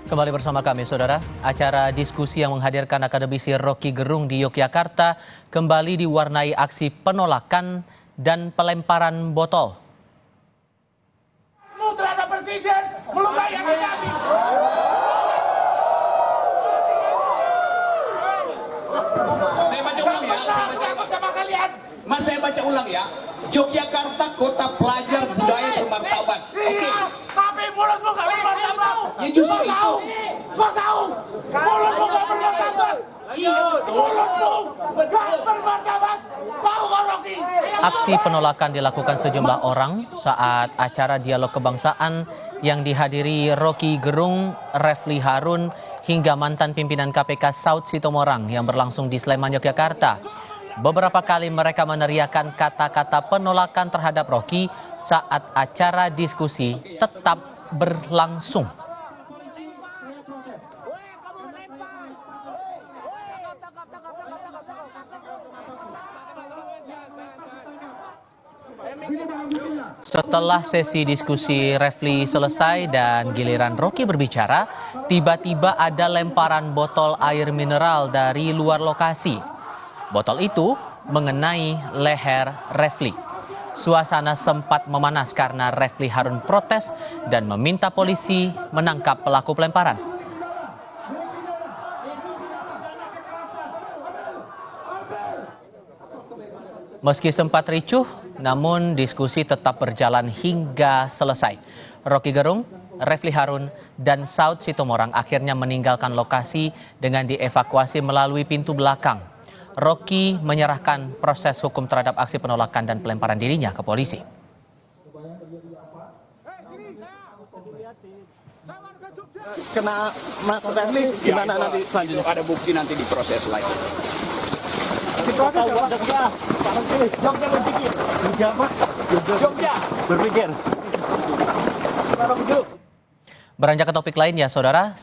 Kembali bersama kami, Saudara. Acara diskusi yang menghadirkan akademisi Rocky Gerung di Yogyakarta kembali diwarnai aksi penolakan dan pelemparan botol. Terhadap presiden melukai kami. Saya baca ulang ya. Mas, saya baca ulang ya. Yogyakarta kota pelajar budaya bermartabat. Oke. Tapi mulutmu gak bermartabat. Ya justru itu. Kau tahu. Mulutmu gak bermartabat. Mulutmu gak bermartabat. Tahu kau, Rocky? Aksi penolakan dilakukan sejumlah orang saat acara dialog kebangsaan yang dihadiri Rocky Gerung, Refli Harun, hingga mantan pimpinan KPK Saud Sitomorang yang berlangsung di Sleman, Yogyakarta. Beberapa kali mereka meneriakkan kata-kata penolakan terhadap Rocky saat acara diskusi tetap berlangsung. Setelah sesi diskusi Refli selesai dan giliran Rocky berbicara, tiba-tiba ada lemparan botol air mineral dari luar lokasi. Botol itu mengenai leher Refli. Suasana sempat memanas karena Refli Harun protes dan meminta polisi menangkap pelaku pelemparan. Meski sempat ricuh, namun diskusi tetap berjalan hingga selesai. Rocky Gerung, Refli Harun, dan Saud Sitomorang akhirnya meninggalkan lokasi dengan dievakuasi melalui pintu belakang. Rocky menyerahkan proses hukum terhadap aksi penolakan dan pelemparan dirinya ke polisi. Kena Mas Refli gimana nanti selanjutnya? Ada bukti nanti diproses lagi. Jogja berpikir. Beranjak ke topik lainnya, Saudara.